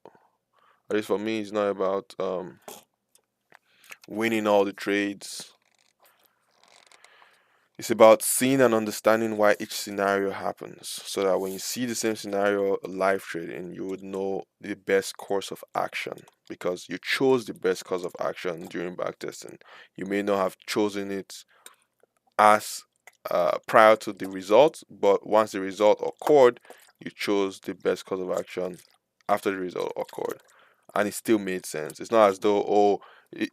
Speaker 1: At least for me, it's not about winning all the trades. It's about seeing and understanding why each scenario happens, so that when you see the same scenario live trading, you would know the best course of action because you chose the best course of action during backtesting. You may not have chosen it as prior to the result, but once the result occurred, you chose the best course of action after the result occurred, and it still made sense. It's not as though, oh,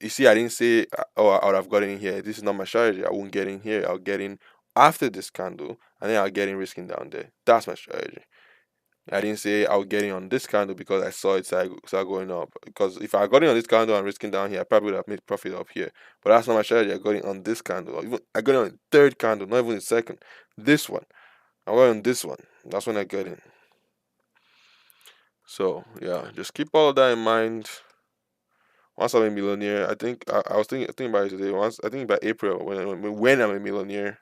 Speaker 1: you see, I didn't say, oh, I would have gotten in here. This is not my strategy. I won't get in here. I'll get in after this candle, and then I'll get in risking down there. That's my strategy. I didn't say I'll get in on this candle because I saw it start going up. Because if I got in on this candle and risking down here, I probably would have made profit up here. But that's not my strategy. I got in on this candle. Or even I got in on the third candle, not even the second. This one. I got on this one. That's when I got in. So yeah, just keep all of that in mind. Once I'm a millionaire, I think I was thinking about it today. Once I think by April, when I'm a millionaire,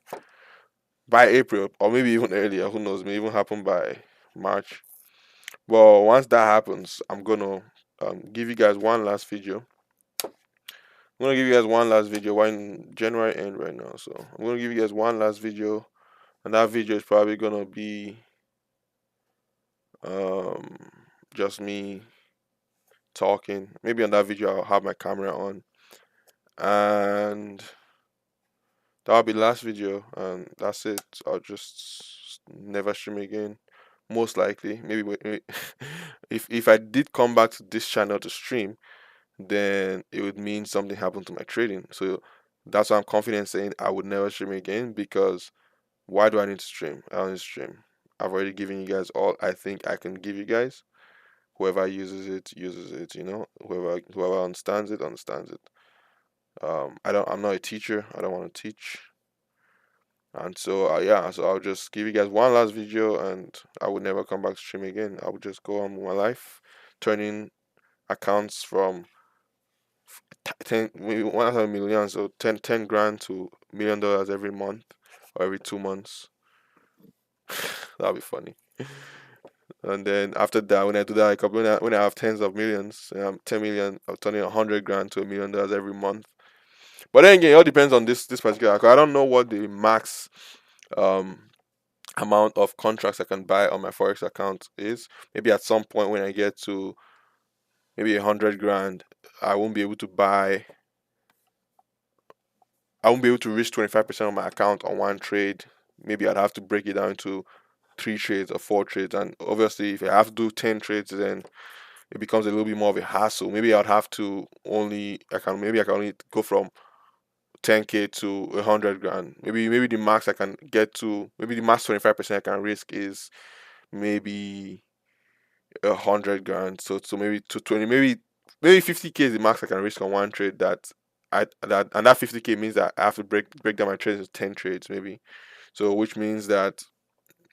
Speaker 1: by April or maybe even earlier, who knows? May even happen by March. Well, once that happens, I'm gonna give you guys one last video. I'm gonna give you guys one last video. We're in January end right now, so I'm gonna give you guys one last video, and that video is probably gonna be um just me talking. Maybe on that video I'll have my camera on, and that'll be last video, and that's it. I'll just never stream again. Most likely, maybe if I did come back to this channel to stream, then it would mean something happened to my trading. So that's why I'm confident saying I would never stream again because why do I need to stream? I don't need to stream. I've already given you guys all I think I can give you guys. Whoever uses it, uses it, whoever understands it, understands it. I'm not a teacher. I don't want to teach. And so yeah, so I'll just give you guys one last video and I would never come back to stream again. I would just go on with my life, turning accounts from 10 maybe 1 million, so 10 grand to $1 million every month or every 2 months. That'll be funny. And then after that, when I do that, like when I have tens of millions, 10 million, I'm turning 100 grand to $1 million every month. But then again, it all depends on this particular account. I don't know what the max um amount of contracts I can buy on my forex account is. Maybe at some point when I get to maybe 100 grand, I won't be able to buy. I won't be able to reach 25% of my account on one trade. Maybe I'd have to break it down into 3 trades or 4 trades, and obviously, if I have to do 10 trades, then it becomes a little bit more of a hassle. Maybe I'd have to only I can only go from 10K to 100 grand. Maybe the max I can get to, maybe the max 25% I can risk is maybe 100 grand. So maybe to 20, maybe 50K is the max I can risk on one trade. That 50K means that I have to break down my trades into 10 trades maybe. So which means that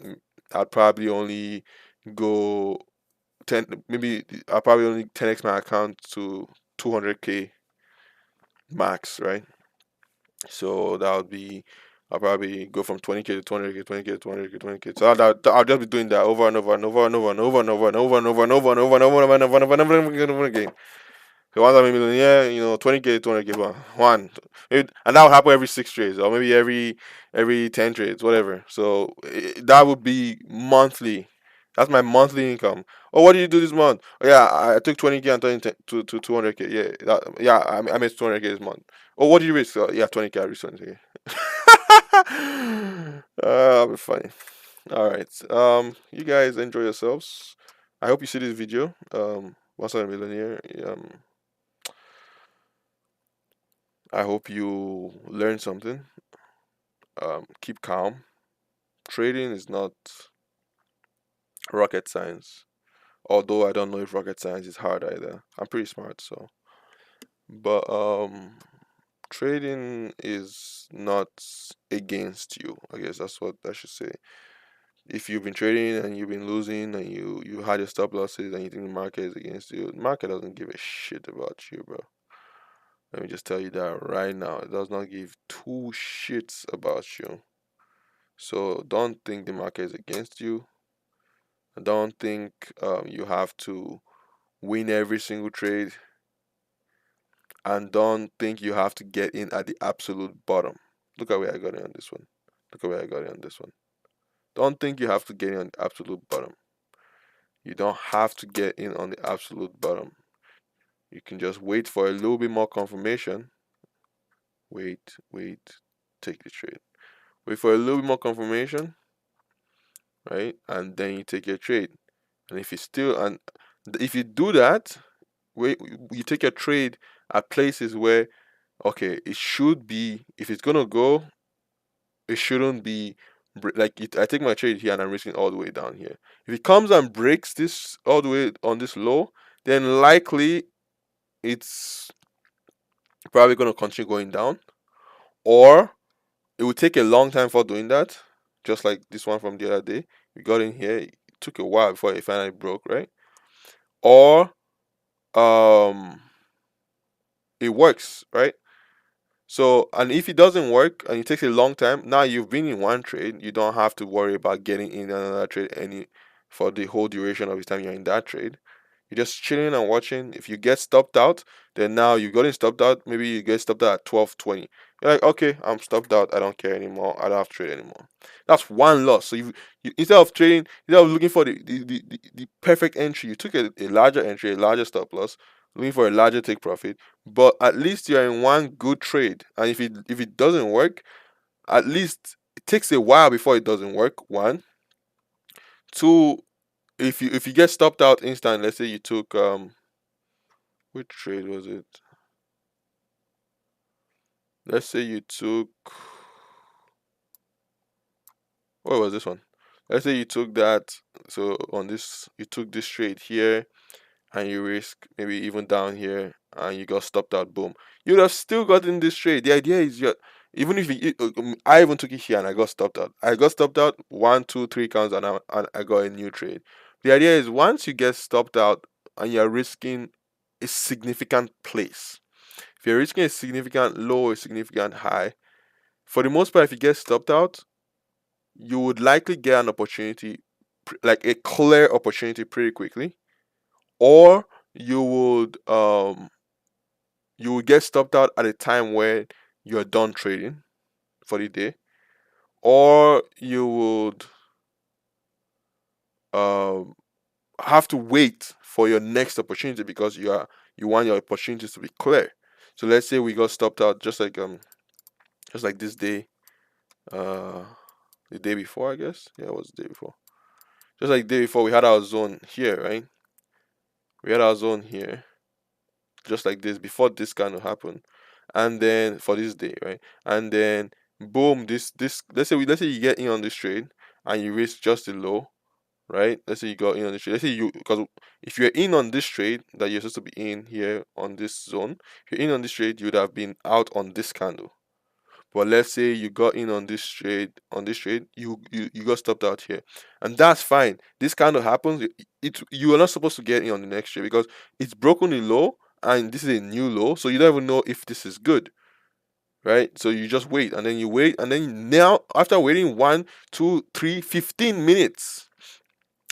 Speaker 1: mm, I'd probably only go 10, maybe I'll probably only 10x my account to 200K max, right? So that would be, I'll probably go from 20K to 200K, 20K to 200K, 20K. So I'll just be doing that over and over and over and over and over and over and over and over and over and over and over and over and over and over and over again. So once I'm a millionaire, 20K, 200K, one, and that will happen every 6 trades or maybe every 10 trades, whatever. So that would be monthly. That's my monthly income. Oh, what did you do this month? Oh, yeah, I took 20K and turned it to 200K. Yeah, I made 200K this month. Oh, what did you risk? Yeah, 20K. I risked 20K. That'll be funny. All right. You guys enjoy yourselves. I hope you see this video. Once I'm a millionaire. I hope you learn something. Keep calm. Trading is not rocket science. Although I don't know if rocket science is hard either. I'm pretty smart, so. But trading is not against you. I guess that's what I should say. If you've been trading and you've been losing and you had your stop losses and you think the market is against you, the market doesn't give a shit about you, bro. Let me just tell you that right now. It does not give two shits about you. So don't think the market is against you. Don't think you have to win every single trade, and don't think you have to get in at the absolute bottom. Look at where I got in on this one. Look at where I got in on this one. Don't think you have to get in on the absolute bottom. You don't have to get in on the absolute bottom. You can just wait for a little bit more confirmation. Wait, take the trade. Wait for a little bit more confirmation, right? And then you take your trade. And if you do that, wait, you take your trade at places where, okay, it should be, if it's gonna go, it shouldn't be like it. I take my trade here and I'm risking all the way down here. If it comes and breaks this all the way on this low, then likely it's probably gonna continue going down, or it will take a long time for doing that. Just like this one from the other day, we got in here. It took a while before it finally broke, right? Or um, it works, right? So, and if it doesn't work and it takes a long time, now you've been in one trade, you don't have to worry about getting in another trade any for the whole duration of the time you're in that trade. You're just chilling and watching. If you get stopped out, then now you got stopped out. Maybe you get stopped out at 12:20. You're like, okay, I'm stopped out. I don't care anymore. I don't have to trade anymore. That's one loss. So you instead of trading, instead of looking for the perfect entry, you took a larger entry, a larger stop loss, looking for a larger take profit. But at least you're in one good trade. And if it doesn't work, at least it takes a while before it doesn't work. One, two, if you get stopped out instant, let's say you took which trade was it? Let's say you took, what was this one? Let's say you took that. So on this, you took this trade here, and you risk maybe even down here, and you got stopped out. Boom, you would have still gotten this trade. The idea is even if I even took it here and I got stopped out. I got stopped out 1, 2, 3 counts, and I got a new trade. The idea is once you get stopped out and you're risking a significant place. If you're risking a significant low or a significant high, for the most part, if you get stopped out, you would likely get an opportunity, like a clear opportunity, pretty quickly, or you would get stopped out at a time where you're done trading for the day, or you would have to wait for your next opportunity because you want your opportunities to be clear. So let's say we got stopped out just like this day, uh the day before, I guess. Yeah, it was the day before. Just like the day before, we had our zone here, right? We had our zone here, just like this, before this kind of happened, and then for this day, right? And then boom, this let's say you get in on this trade and you risk just the low, right? Let's say you got in on this trade. Let's say you because if you're in on this trade that you're supposed to be in here on this zone, if you're in on this trade, you would have been out on this candle. But let's say you got in on this trade, you got stopped out here, and that's fine. This kind of happens. You are not supposed to get in on the next trade because it's broken the low, and this is a new low, so you don't even know if this is good, right? So you just wait, and then you wait, and then now after waiting 1, 2, 3, 15 minutes,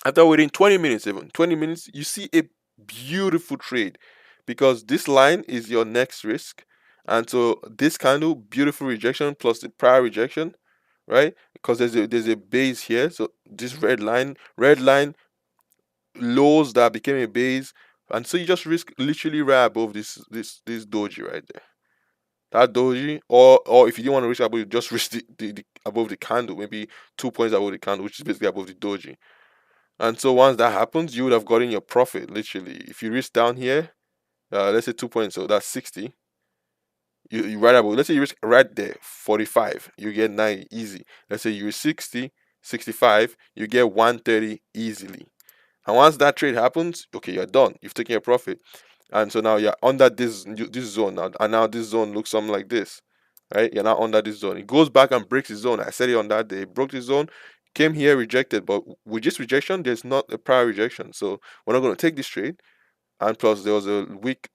Speaker 1: after waiting 20 minutes, even 20 minutes, you see a beautiful trade because this line is your next risk. And so this candle, beautiful rejection plus the prior rejection, right? Because there's a base here. So this red line lows that became a base. And so you just risk literally right above this doji right there. That doji, or if you didn't want to risk above, you just risk the above the candle, maybe 2 points above the candle, which is basically above the doji. And so once that happens, you would have gotten your profit literally. If you risk down here, let's say 2 points, so that's 60. You right about, let's say you risk right there 45, you get 90 easy. Let's say you risk 60, 65, you get 130 easily. And once that trade happens, okay, you're done. You've taken your profit. And so now you're under this zone now, and now this zone looks something like this, right? You're now under this zone. It goes back and breaks the zone. I said it on that day. It broke the zone, came here, rejected. But with this rejection, there's not a prior rejection. So we're not going to take this trade. And plus, there was a week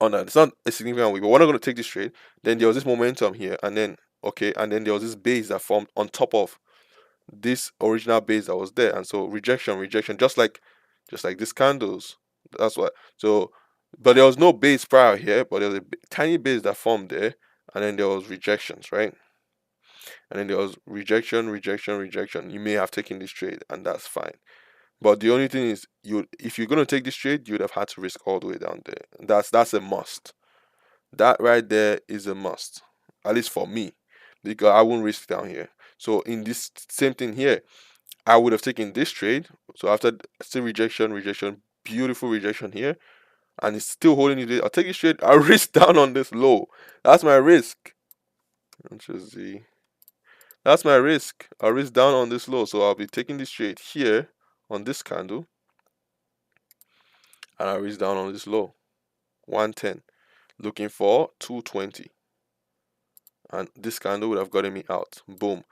Speaker 1: on that. It's not a significant week, but we're not going to take this trade. Then there was this momentum here, and then okay, and then there was this base that formed on top of this original base that was there. And so rejection, just like these candles. That's what. So, but there was no base prior here, but there was a tiny base that formed there, and then there was rejections, right? And then there was rejection. You may have taken this trade, and that's fine. But the only thing is, if you're gonna take this trade, you would have had to risk all the way down there. That's a must. That right there is a must, at least for me, because I won't risk down here. So in this same thing here, I would have taken this trade. So after still rejection, beautiful rejection here, and it's still holding it. I'll take this trade. I'll risk down on this low. That's my risk. That's my risk. I'll risk down on this low. So I'll be taking this trade here on this candle, and I'll risk down on this low, 110, looking for 220. And this candle would have gotten me out. Boom.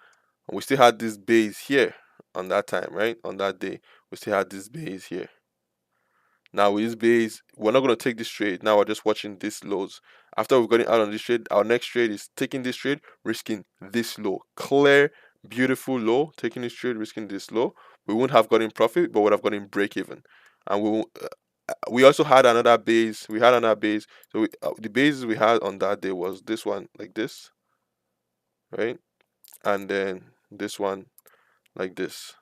Speaker 1: And we still had this base here on that time, right? On that day, we still had this base here. Now with this base, we're not going to take this trade. Now we're just watching this lows. After we've gotten out on this trade, our next trade is taking this trade, risking this low. Clear, beautiful low. Taking this trade, risking this low. We wouldn't have gotten profit, but would have gotten break even. And we also had another base. We had another base. So the bases we had on that day was this one, like this, right? And then this one, like this.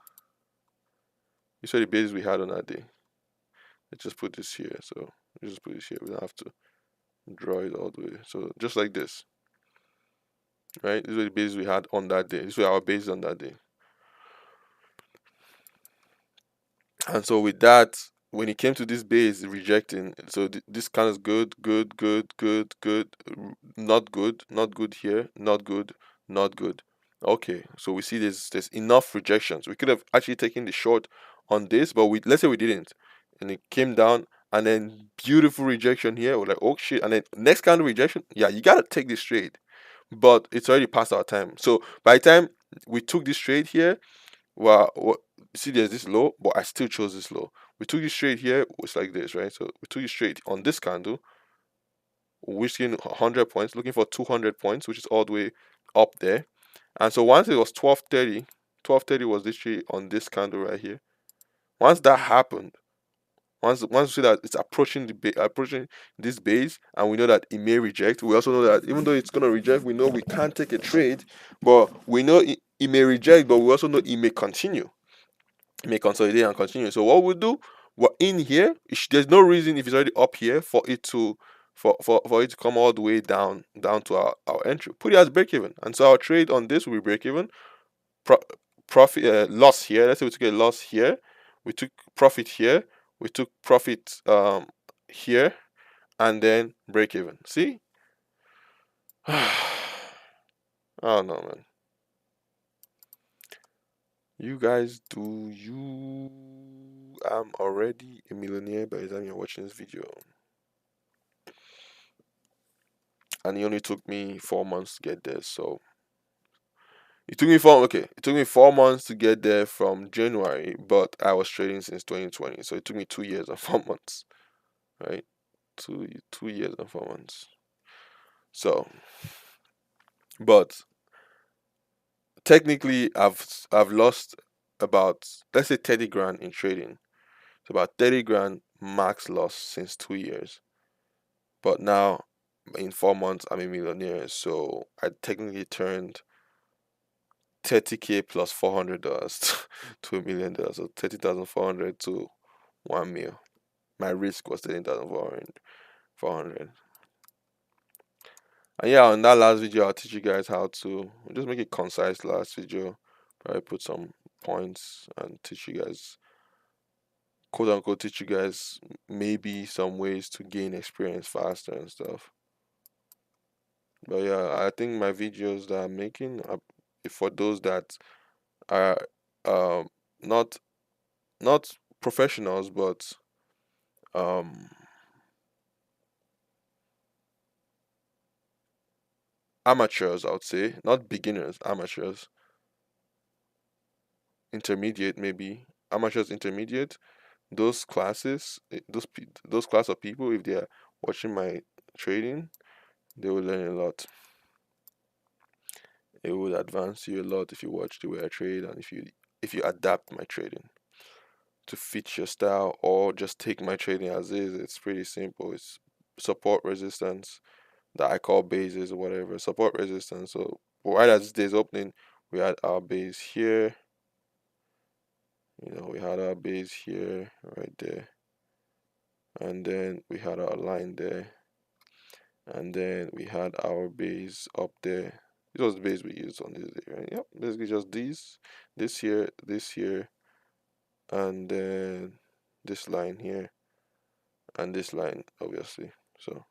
Speaker 1: You saw the bases we had on that day. Let's just put this here. So just put this here. We don't have to draw it all the way. So just like this, right? These were the bases we had on that day. These were our bases on that day. And so with that, when it came to this base rejecting, so this kind is good, not good here, not good, not good. Okay, so we see there's enough rejections. We could have actually taken the short on this, but let's say we didn't, and it came down, and then beautiful rejection here. We're like, oh shit, and then next kind of rejection. Yeah, you gotta take this trade, but it's already past our time. So by the time we took this trade here, well, see, there's this low, but I still chose this low. We took this trade here, it's like this, right? So we took this trade on this candle, risking 100 points, looking for 200 points, which is all the way up there. And so once it was 12:30, 12:30 was literally on this candle right here. Once that happened, once we see that it's approaching approaching this base, and we know that it may reject. We also know that even though it's gonna reject, we know we can't take a trade, but we know it may reject, but we also know it may continue. It may consolidate and continue. So what we'll do, we're in here. There's no reason if it's already up here for it to for it to come all the way down to our entry. Put it as break even, and so our trade on this will be break even. Pro- Profit loss here. Let's say we took a loss here. We took profit here. We took profit here, and then break even. See? Oh no, man. You guys do you? I'm already a millionaire by the time you're watching this video, and it only took me 4 months to get there. So it took me 4 months to get there from January, but I was trading since 2020, so it took me 2 years and 4 months, right? Two years and 4 months. So, but technically, I've lost about, let's say, 30 grand in trading. It's about 30 grand max loss since 2 years. But now, in 4 months, I'm a millionaire. So I technically turned 30K plus $400 to $1 million. So 30,400 to 1 mil. My risk was 13,400. And yeah, on that last video, I'll teach you guys how to just make it concise. Last video, probably put some points and teach you guys, quote unquote, teach you guys maybe some ways to gain experience faster and stuff. But yeah, I think my videos that I'm making are for those that are um not not professionals, but um amateurs, I would say, not beginners, amateurs, intermediate maybe, amateurs, intermediate. Those classes, those class of people, if they are watching my trading, they will learn a lot. It will advance you a lot if you watch the way I trade, and if you adapt my trading to fit your style, or just take my trading as is. It's pretty simple. It's support, resistance, that I call bases or whatever. Support, resistance. So right as this day's opening, we had our base here. We had our base here, right there, and then we had our line there, and then we had our base up there. This was the base we used on this day, right? Yep, basically just this here, and then this line here, and this line, obviously. So,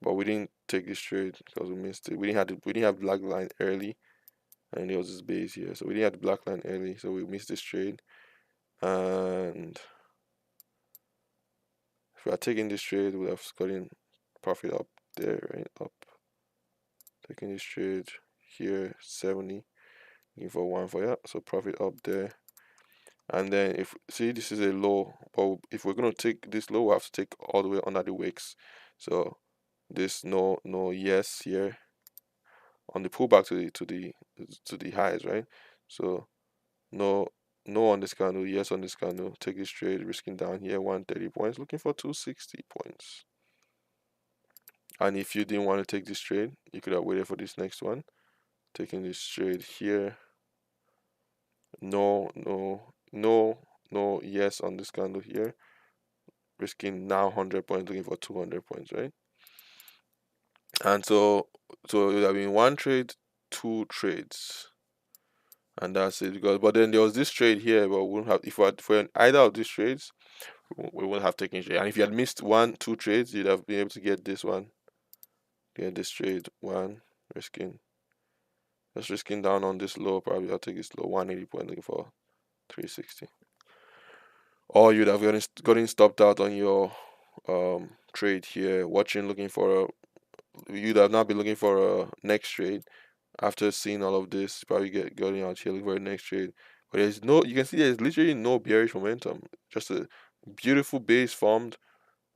Speaker 1: but we didn't take this trade because we missed it. We didn't have black line early, and there was this base here, so we didn't have the black line early, so we missed this trade. And if we had taken this trade, we would have gotten profit up there, right? Up. Taking this trade here, 70, looking for one for, yeah, so profit up there. And then if see, this is a low, but if we're gonna take this low, we have to take all the way under the wicks. So this no yes here on the pullback to the highs, right? So no on this candle, yes on this candle. Take this trade, risking down here 130 points, looking for 260 points. And if you didn't want to take this trade, you could have waited for this next one. Taking this trade here, no yes on this candle here, risking now 100 points, looking for 200 points, right? And so it would have been one trade, two trades, and that's it. But then there was this trade here, but we wouldn't have, if we're in either of these trades, we wouldn't have taken trade. And if you had missed one, two trades, you'd have been able to get this one, get this trade one, risking down on this low. Probably I'll take this low 180 point, looking for 360. Or you'd have gotten stopped out on your trade here, watching, looking for a. You'd have not been looking for a next trade after seeing all of this. Probably getting out here looking for a next trade. But you can see there's literally no bearish momentum. Just a beautiful base formed,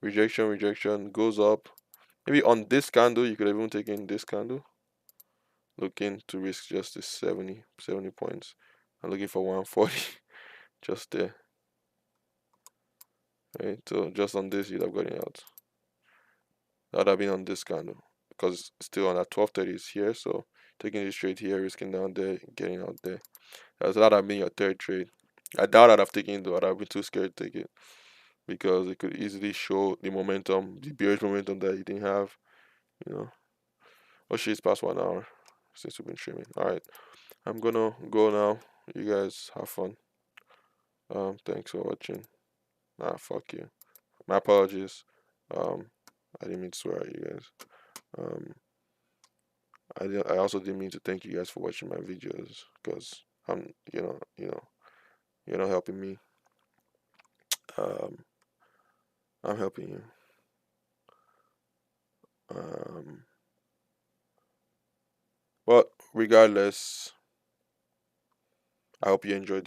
Speaker 1: rejection, goes up. Maybe on this candle, you could have even taken this candle, looking to risk just this 70 points. I'm looking for 140, just there. Right, so just on this, you'd have gotten out. That would have been on this candle, because still on that 1230 is here. So taking this trade here, risking down there, getting out there. So that would have been your third trade. I doubt I'd have taken it though. I'd have been too scared to take it because it could easily show the momentum, the bearish momentum that he didn't have. You know. Oh shit, it's past 1 hour since we've been streaming. All right, I'm gonna go now. You guys have fun. Thanks for watching. Nah, fuck you. My apologies. Um, I didn't mean to swear at you guys. Um, I also didn't mean to thank you guys for watching my videos because I'm, you're not helping me. Um, I'm helping you. Um, but regardless, I hope you enjoyed